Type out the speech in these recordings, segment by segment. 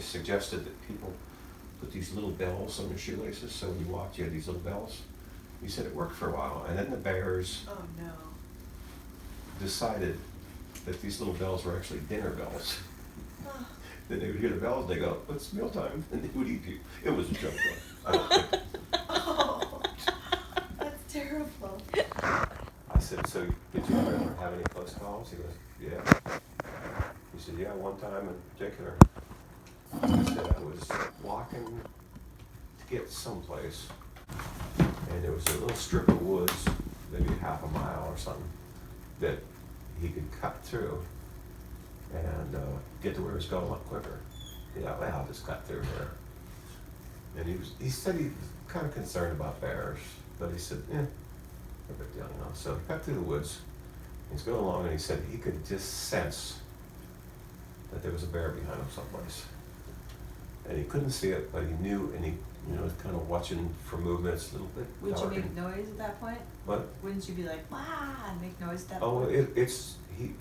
suggested that people put these little bells on their shoelaces, so when you walked, you had these little bells. He said it worked for a while, and then the bears Oh no. decided that these little bells were actually dinner bells. Then they would hear the bells, they go, "It's mealtime," and they would eat you. It was a joke, though. I don't think. Oh, that's terrible. I said, "So did you ever have any close calls?" He goes, "Yeah." He said, "Yeah, one time in particular." He said, "I was walking to get someplace, and there was a little strip of woods, maybe half a mile or something, that he could cut through and get to where he was going a lot quicker. Yeah, well, I'll just cut through here." And he said he was kind of concerned about bears, but he said, no big deal, you know. So he cut through the woods. He's going along, and he said he could just sense that there was a bear behind him someplace. And he couldn't see it, but he knew, and he, was kind of watching for movements a little bit. Would you make noise at that point? What? Wouldn't you be like, "Wah," and make noise at that Oh, point?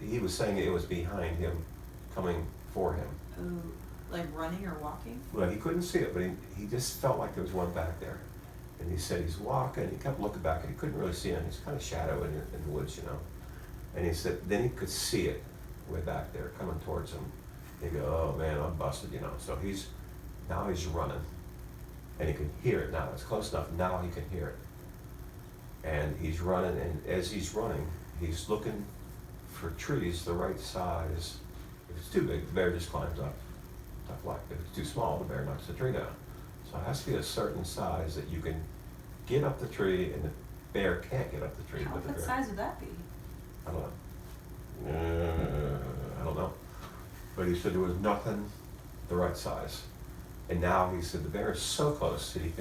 he was saying it was behind him, coming for him. Ooh, like running or walking? Well, he couldn't see it, but he just felt like there was one back there. And he said he's walking, he kept looking back, and he couldn't really see him. He's kind of shadow in the woods, And he said, then he could see it way back there, coming towards him. And he go, "Oh man, I'm busted," So now he's running. And he can hear it now. It's close enough. Now he can hear it. And he's running, and as he's running, he's looking for trees the right size. If it's too big, the bear just climbs up. Tough luck. If it's too small, the bear knocks the tree down. So it has to be a certain size that you can get up the tree, and the bear can't get up the tree. What size would that be? I don't know. I don't know. But he said there was nothing the right size. And now he said the bear is so close that he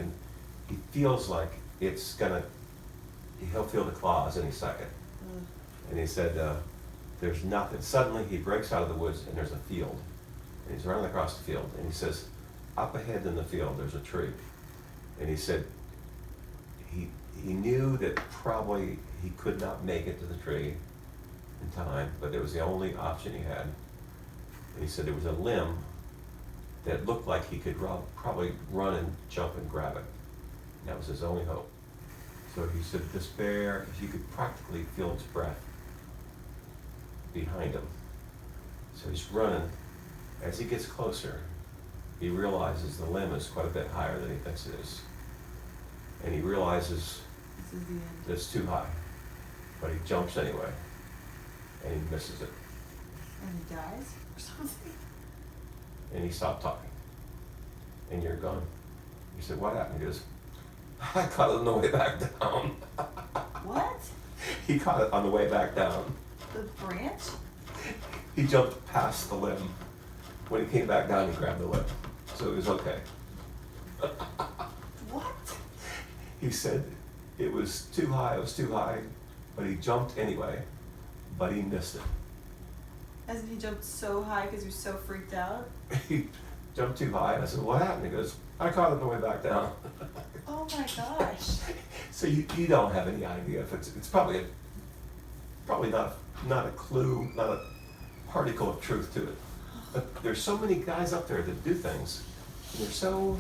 feels like he'll feel the claws any second. And he said, there's nothing. Suddenly he breaks out of the woods, and there's a field. And he's running across the field, and he says, up ahead in the field, there's a tree. And he said he knew that probably he could not make it to the tree in time, but it was the only option he had. And he said there was a limb that looked like he could probably run and jump and grab it. And that was his only hope. So he said this bear, he could practically feel its breath behind him. So he's running. As he gets closer, he realizes the limb is quite a bit higher than he thinks it is. And he realizes that it's too high. But he jumps anyway, and he misses it. And he dies or something? And he stopped talking. And you're gone. He said, "What happened?" He goes, "I caught it on the way back down." What? He caught it on the way back down. The branch? He jumped past the limb. When he came back down, he grabbed the limb. So it was okay. What? He said it was too high, but he jumped anyway, but he missed it. As in he jumped so high because he was so freaked out? He jumped too high, and I said, "What happened?" He goes, "I caught it on the way back down." Oh my gosh. So you don't have any idea if it's probably not a clue, not a particle of truth to it. But there's so many guys up there that do things, and they're so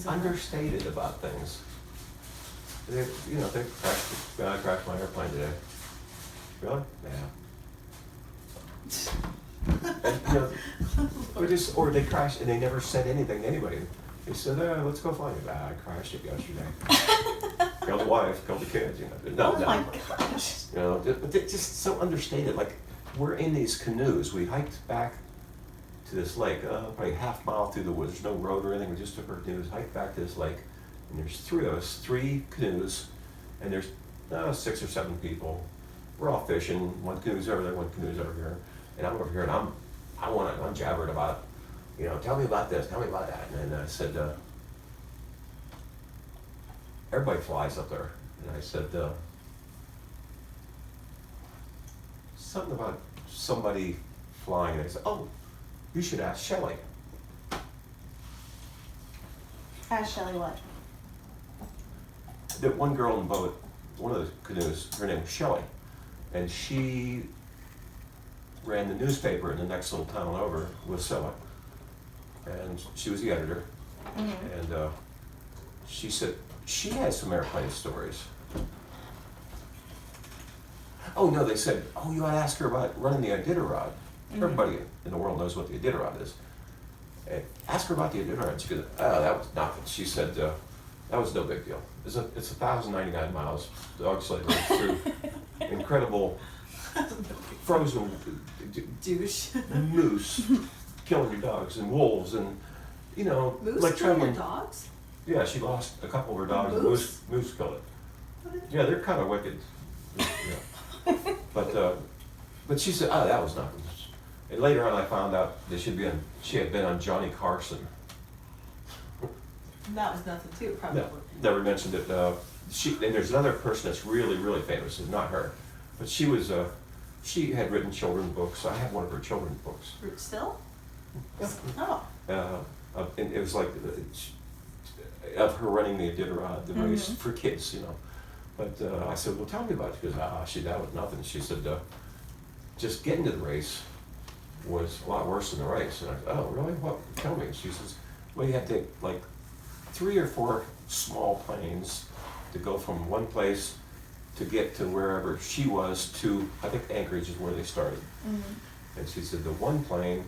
understated about things. They crashed my airplane today. Really? Yeah. And, or they crashed and they never said anything to anybody. They said, "Let's go flying." I crashed it yesterday. Killed the wife, killed the kids. Oh my gosh. But they're just so understated. Like, we're in these canoes. We hiked back to this lake, probably a half mile through the woods. There's no road or anything. We just took our canoes, hiked back to this lake, and there's three of us, 3 canoes, and there's 6 or 7 people. We're all fishing. One canoe's over there, one canoe's over here, and I'm over here, and I'm jabbering about, tell me about this, tell me about that. And I said, everybody flies up there, and I said, something about somebody flying, and I said, "Oh, you should ask Shelley." Ask Shelley what? The one girl in the boat, one of the canoes, her name was Shelley, and she ran the newspaper in the next little town over with Scylla. and she was the editor, Mm-hmm. and she said she had some airplane stories. Oh no, they said, oh, you ought to ask her about running the Iditarod. Everybody in the world knows what the Iditarod is. And ask her about the Iditarod. She goes, oh, that was nothing. She said, that was no big deal. It's 1,099 miles, dog sled ride through incredible frozen Douche. moose killing your dogs and wolves and, you know, Moose like killing your traveling. dogs? Yeah, she lost a couple of her dogs. And Moose? moose killed it. What is Yeah, they're kind of wicked. Yeah. But she said, oh, that was nothing. And later on, I found out that she had been on Johnny Carson. That was nothing too, probably. No, never mentioned it. And there's another person that's really, really famous. It's not her, but she had written children's books. I have one of her children's books. Root still? Yeah. Oh. And it was like of her running the Iditarod, the race Mhm. for kids, you know. But I said, well, tell me about it. She goes, that was nothing. She said, just getting to the race was a lot worse than the race. And I said, oh, really? What? Tell me. She says, well, you had to take like 3 or 4 small planes to go from one place to get to wherever she was to, I think Anchorage is where they started. Mm-hmm. And she said the one plane,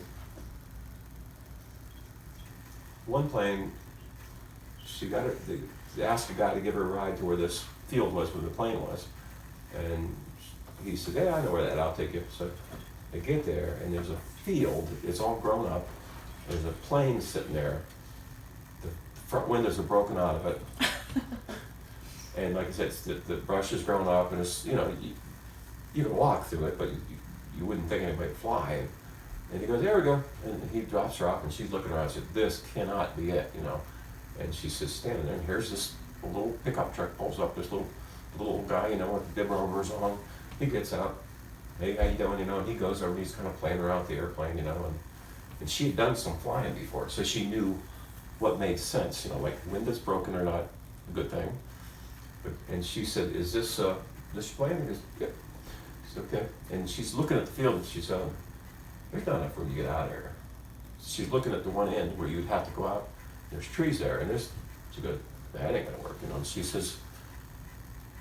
she got it, they asked a guy to give her a ride to where this field was, where the plane was. And he said, yeah, I know where that, I'll take you. So they get there and there's a field, it's all grown up. There's a plane sitting there. The front windows are broken out of it. And like I said, the brush is grown up and it's, you know, you can walk through it, but you wouldn't think anybody would fly. And he goes, there we go. And he drops her off and she's looking around and said, this cannot be it, you know. And she says, standing there, and here's this little pickup truck pulls up, this little guy, you know, with the bib rovers on. He gets out, hey, how you doing, you know, and he goes over and he's kind of playing around with the airplane, you know, and she had done some flying before, so she knew what made sense, you know, like windows broken or not, a good thing. And she said, is this plane? He goes, yep. She said, okay. And she's looking at the field and she said, there's not enough room to get out of here. She's looking at the one end where you'd have to go out. There's trees there, and she goes, that ain't gonna work, you know. And she says,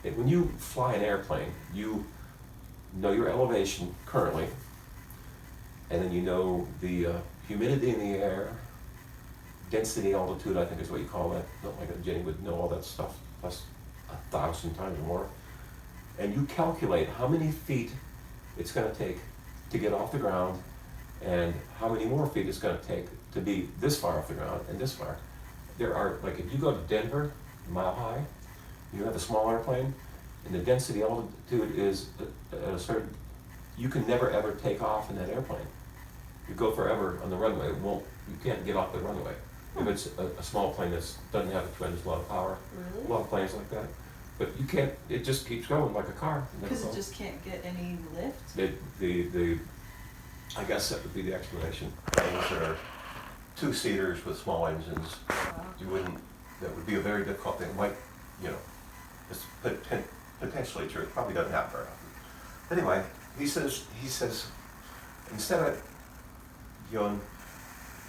when you fly an airplane, you know your elevation currently, and then you know the humidity in the air, density, altitude, I think is what you call that. Not like Jenny would know all that stuff, plus 1,000 times more. And you calculate how many feet it's gonna take to get off the ground, and how many more feet it's gonna take to be this far off the ground and this far. There are, like if you go to Denver, Mile High, you have a small airplane, and the density altitude is at a certain, you can never ever take off in that airplane. You go forever on the runway, you can't get off the runway. If it's a small plane that doesn't have a tremendous lot of power. Really? A lot of planes like that. But you can't, it just keeps going like a car. Because it just can't get any lift? I guess that would be the explanation. Planes that are 2-seaters with small engines, Wow. that would be a very difficult thing. Might, you know, it's potentially true. It probably doesn't happen very often. Anyway, he says, instead of going,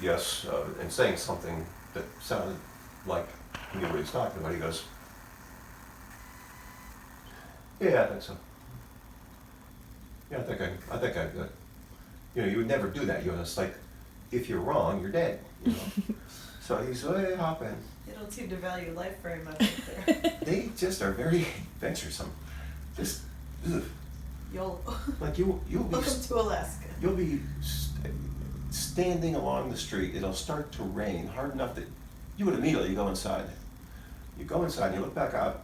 yes, and saying something that sounded like he knew what he was talking about, he goes, yeah, I think so. Yeah, I think I, you know, you would never do that. You know, it's like, if you're wrong, you're dead, you know. So he's, hey, hop in. They don't seem to value life very much up there. They just are very venturesome. Just, ugh. You'll Like you'll be, welcome to Alaska. you'll be standing along the street. It'll start to rain hard enough that you would immediately go inside. You go inside and you look back out,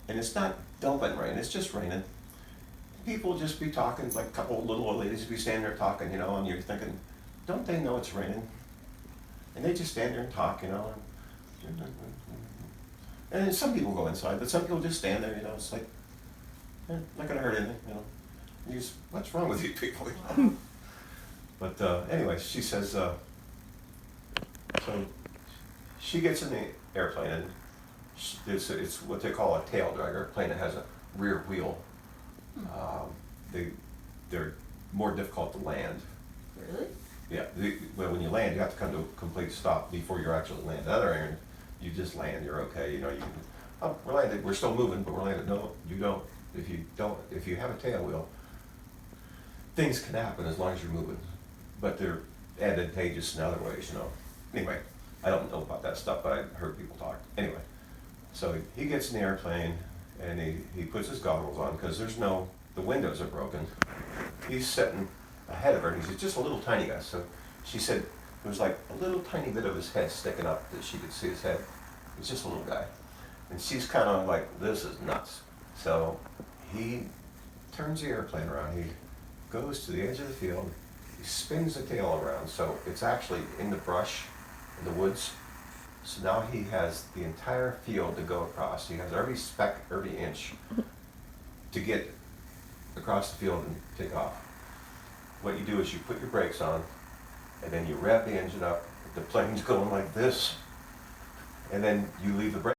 and it's not dumping rain, it's just raining. People will just be talking, like a couple of little old ladies will be standing there talking, you know, and you're thinking, don't they know it's raining? And they just stand there and talk, you know. And some people go inside, but some people just stand there, you know, it's like, not gonna hurt anything, you know. You just, what's wrong with you people? You know? But anyway, she says, so she gets in the airplane and it's what they call a tail dragger, a plane that has a rear wheel. They're more difficult to land. Really? Yeah, well, when you land, you have to come to a complete stop before you actually land. The other end, you just land, you're okay, you know, you can, oh, we're landed, we're still moving, but we're landed. No, you don't. If you have a tail wheel, things can happen as long as you're moving, but they're advantageous in other ways, you know. Anyway, I don't know about that stuff, but I've heard people talk. Anyway, so he gets in the airplane and he puts his goggles on because the windows are broken. He's sitting ahead of her and he's just a little tiny guy. So she said it was like a little tiny bit of his head sticking up that she could see his head. He's just a little guy. And she's kind of like, this is nuts. So he turns the airplane around. He goes to the edge of the field. He spins the tail around. So it's actually in the brush, in the woods. So now he has the entire field to go across. He has every speck, every inch to get across the field and take off. What you do is you put your brakes on, and then you rev the engine up. The plane's going like this, and then you leave the brakes.